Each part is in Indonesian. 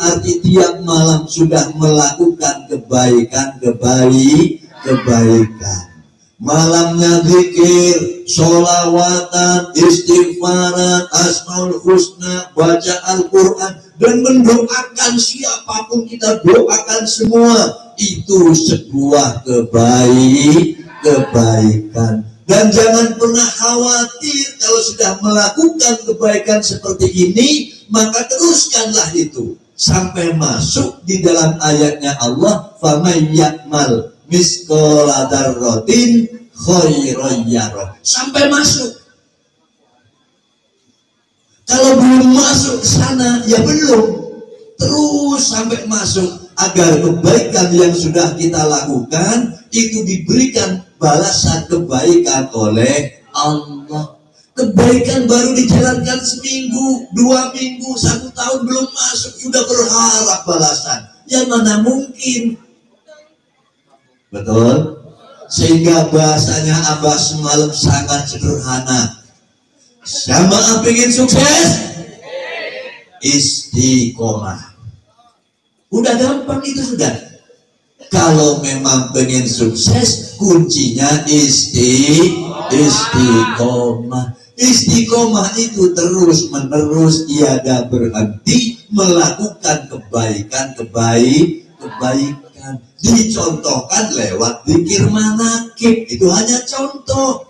berarti tiap malam sudah melakukan kebaikan. Malamnya zikir, sholawatan, istighfaran, asmaul husna, baca Al-Quran, dan mendoakan siapapun kita doakan semua. Itu sebuah kebaikan. Dan jangan pernah khawatir kalau sudah melakukan kebaikan seperti ini, maka teruskanlah itu. Sampai masuk di dalam ayatnya Allah, فَمَنْ يَعْمَلْ miskola darrotin khairan yarah. Sampai masuk. Kalau belum masuk ke sana, ya belum. Terus sampai masuk agar kebaikan yang sudah kita lakukan itu diberikan balasan kebaikan oleh Allah. Kebaikan baru dijalankan seminggu, 2 minggu, 1 tahun belum masuk sudah berharap balasan. Yang mana mungkin? Betul? Sehingga bahasanya Abah semalam sangat sederhana. Jamaah pengen sukses? Istiqomah. Udah gampang itu sudah. Kalau memang pengen sukses, kuncinya istiqomah. Istiqomah itu terus menerus tiada berhenti melakukan kebaikan. Dicontohkan lewat zikir manakib. Itu hanya contoh.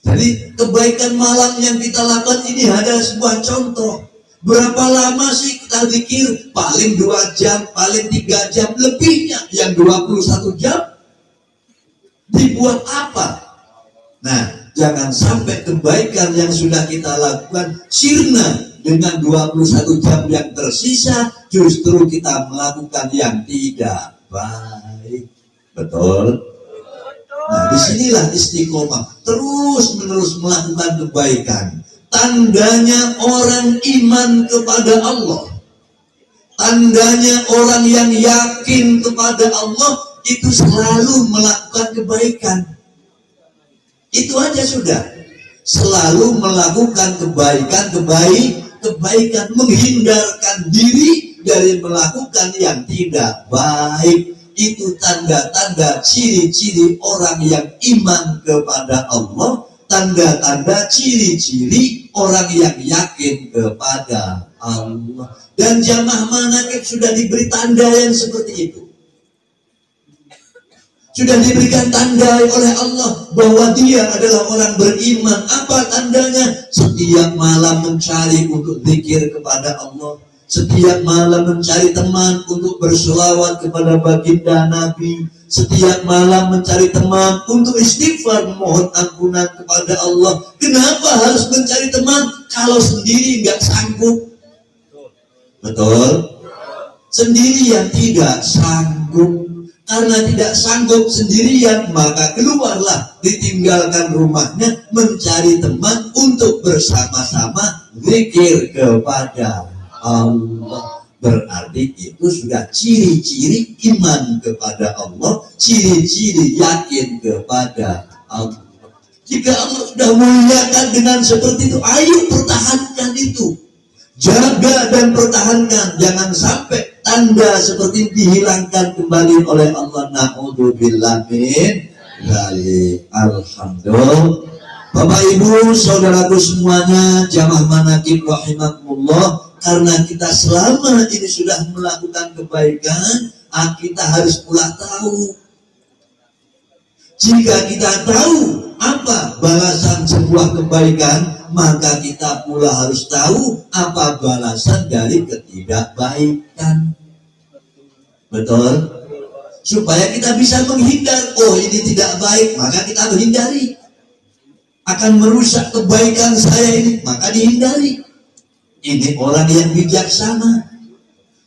Jadi kebaikan malam yang kita lakukan ini ada sebuah contoh. Berapa lama sih kita zikir? Paling 2 jam, paling 3 jam. Lebihnya yang 21 jam dibuat apa? Nah, jangan sampai kebaikan yang sudah kita lakukan sirna dengan 21 jam yang tersisa, justru kita melakukan yang tidak baik. Betul? Nah, disinilah istiqomah. Terus menerus melakukan kebaikan. Tandanya orang iman kepada Allah. Tandanya orang yang yakin kepada Allah itu selalu melakukan kebaikan. Itu aja sudah. Selalu melakukan kebaikan, menghindarkan diri dari melakukan yang tidak baik. Itu tanda-tanda ciri-ciri orang yang iman kepada Allah, tanda-tanda ciri-ciri orang yang yakin kepada Allah. Dan jamaah manakib sudah diberi tanda yang seperti itu. Sudah diberikan tanda oleh Allah bahwa dia adalah orang beriman. Apa tandanya? Setiap malam mencari untuk zikir kepada Allah. Setiap malam mencari teman untuk berselawat kepada baginda Nabi. Setiap malam mencari teman untuk istighfar, mohon ampunan kepada Allah. Kenapa harus mencari teman kalau sendiri nggak sanggup? Betul? Sendiri yang tidak sanggup. Karena tidak sanggup sendirian, maka keluarlah, ditinggalkan rumahnya, mencari teman untuk bersama-sama zikir kepada Allah. Berarti itu sudah ciri-ciri iman kepada Allah, ciri-ciri yakin kepada Allah. Jika Allah sudah muliakan dengan seperti itu, ayo pertahankan itu. Jaga dan pertahankan, jangan sampai tanda seperti dihilangkan kembali oleh Allah. Na'udzubillah min dzalik. Alhamdulillah. Bapak Ibu, saudaraku semuanya, jamaah manakib rahimakumullah, karena kita selama ini sudah melakukan kebaikan, kita harus pula tahu. Jika kita tahu apa balasan sebuah kebaikan, maka kita pula harus tahu apa balasan dari ketidakbaikan. Betul? Supaya kita bisa menghindar. Oh, ini tidak baik, maka kita menghindari. Akan merusak kebaikan saya ini, maka dihindari. Ini orang yang bijaksana.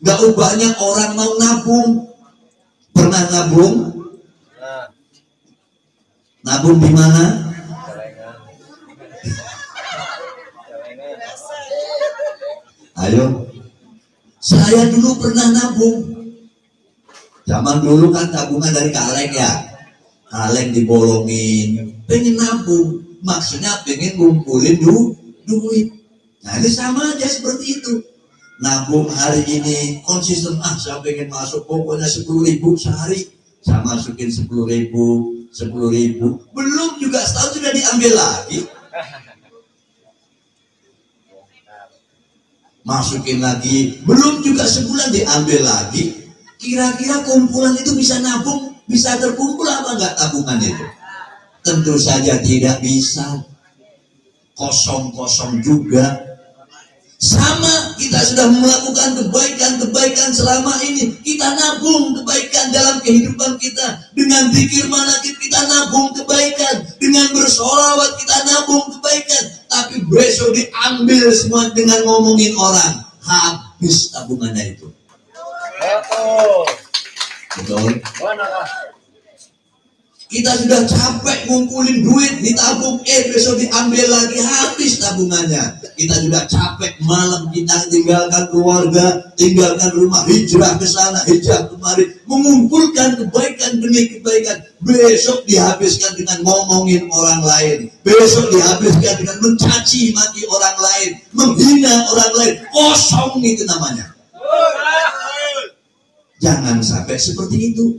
Gak ubahnya orang mau nabung. Pernah nabung? Nabung di mana? Ayo. Saya dulu pernah nabung. Zaman dulu kan tabungan dari kaleng ya. Kaleng dibolongin. Pengen nabung. Maksudnya pengen ngumpulin duit. Nah ini sama aja seperti itu. nabung hari ini konsisten, saya pengen masuk pokoknya 10.000 sehari, saya masukin 10.000, belum juga setahun sudah diambil lagi, masukin lagi, belum juga sebulan diambil lagi. Kira-kira kumpulan itu bisa nabung, bisa terkumpul apa enggak tabungan itu? Tentu saja tidak bisa, kosong-kosong juga. Sama, kita sudah melakukan kebaikan-kebaikan selama ini, kita nabung kebaikan dalam kehidupan kita. Dengan zikir manakib kita nabung kebaikan, dengan bersolawat kita nabung kebaikan. Tapi besok diambil semua dengan ngomongin orang, habis tabungannya itu. Betul. Kita sudah capek ngumpulin duit, ditabung, besok diambil lagi, habis tabungannya. Kita sudah capek malam, kita tinggalkan keluarga, tinggalkan rumah, hijrah ke sana, hijrah kemari, mengumpulkan kebaikan demi kebaikan. Besok dihabiskan dengan ngomongin orang lain, besok dihabiskan dengan mencaci maki orang lain, menghina orang lain. Kosong itu namanya. Jangan sampai seperti itu.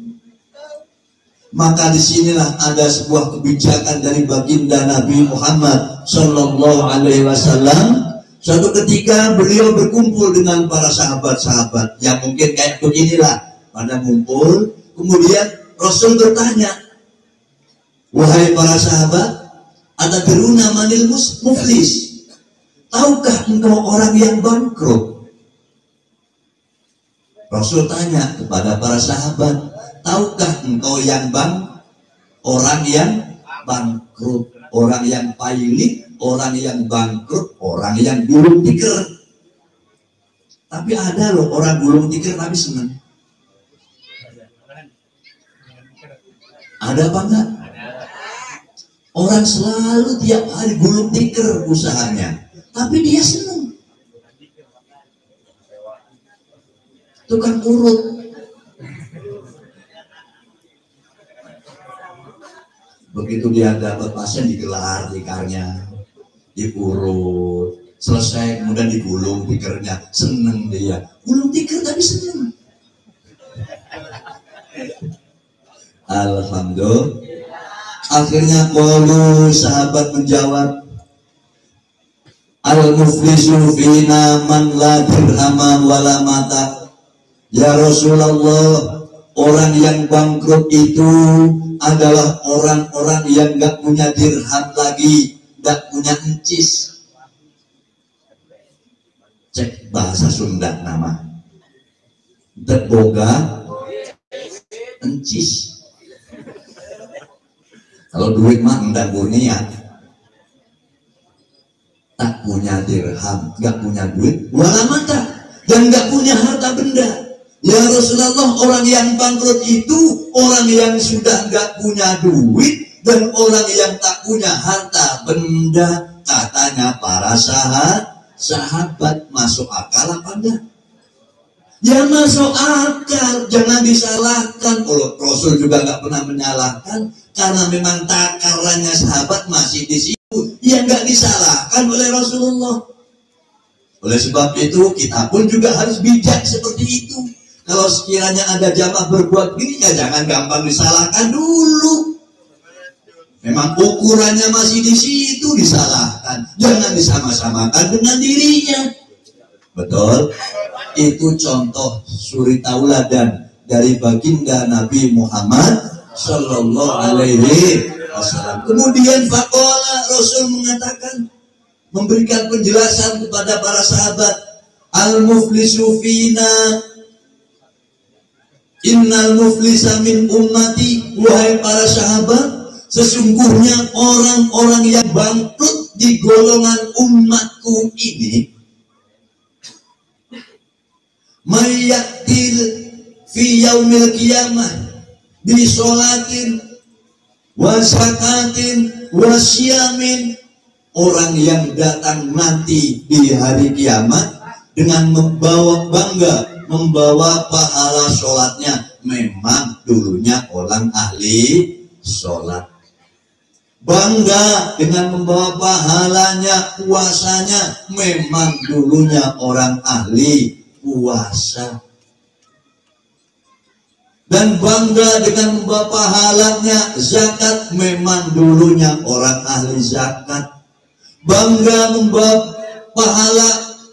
Maka disinilah ada sebuah kebijakan dari baginda Nabi Muhammad Sallallahu Alaihi Wasallam. Suatu ketika beliau berkumpul dengan para sahabat-sahabat yang mungkin kayak beginilah, pada ngumpul. Kemudian Rasul bertanya, wahai para sahabat, atadruna manil muflis? Tahukah engkau orang yang bangkrut? Rasul tanya kepada para sahabat, tahukah engkau yang orang yang bangkrut, orang yang pailit, orang yang bangkrut, orang yang gulung tikar. Tapi ada loh orang gulung tikar tapi senang. Ada apa enggak? Orang selalu tiap hari gulung tikar usahanya, tapi dia senang. Tukang urut. Begitu dia dapat pasien digelar tikarnya, diurut, selesai kemudian digulung tikernya, seneng dia. Gulung tiker tapi seneng. Alhamdulillah. Akhirnya qalu, sahabat menjawab, al-muflisu fina man la dirhama wala mata. Ya Rasulullah, orang yang bangkrut itu adalah orang-orang yang gak punya dirham lagi, gak punya encis. Cek bahasa Sunda nama. Boga encis. Kalau duit mah ndak punya. Tak punya dirham, gak punya duit, wala mata, dan gak punya harta benda. Ya Rasulullah, orang yang bangkrut itu orang yang sudah gak punya duit dan orang yang tak punya harta benda. Katanya para sahabat, masuk akal apa enggak? Ya masuk akal, jangan disalahkan. Kalau Rasul juga gak pernah menyalahkan, karena memang takarannya sahabat masih di situ, ya gak disalahkan oleh Rasulullah. Oleh sebab itu kita pun juga harus bijak seperti itu. Kalau sekiranya ada jamaah berbuat gini, ya jangan gampang disalahkan dulu. Memang ukurannya masih di situ, disalahkan. Jangan disama-samakan dengan dirinya. Betul? Itu contoh suri tauladan dari baginda Nabi Muhammad Sallallahu Alaihi Wasallam. Kemudian faqala, Rasul mengatakan, memberikan penjelasan kepada para sahabat, al-muflisu fina innal muflisa min ummati. Wahai para sahabat, sesungguhnya orang-orang yang bangkrut di golongan umatku ini, mayyatil fi yaumil qiyamah bi sholatin wa zakatin wa syamin. Orang yang datang nanti di hari kiamat dengan membawa bangga, membawa pahala sholatnya. Memang dulunya orang ahli sholat. bangga dengan membawa pahalanya, puasanya. Memang dulunya orang ahli puasa. Dan bangga dengan membawa pahalanya zakat. Memang dulunya orang ahli zakat. Bangga membawa pahala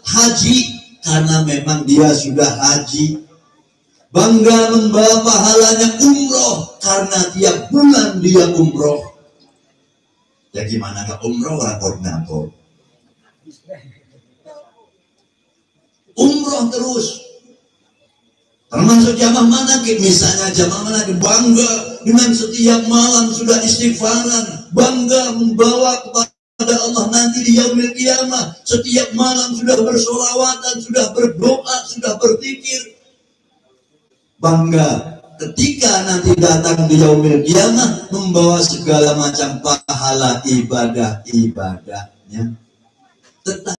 haji karena memang dia sudah haji. Bangga membawa pahalanya umroh karena tiap bulan dia umroh. Ya gimana gak umroh orang koordinator? Umroh terus. Termasuk jamaah manakib, misalnya jamaah manakib bangga dengan setiap malam sudah istighfaran, bangga membawa kepada Allah nanti di yaumil qiyamah, setiap malam sudah bersolawatan, sudah berdoa, sudah berzikir. Bangga ketika nanti datang di yaumil qiyamah membawa segala macam pahala ibadah-ibadahnya.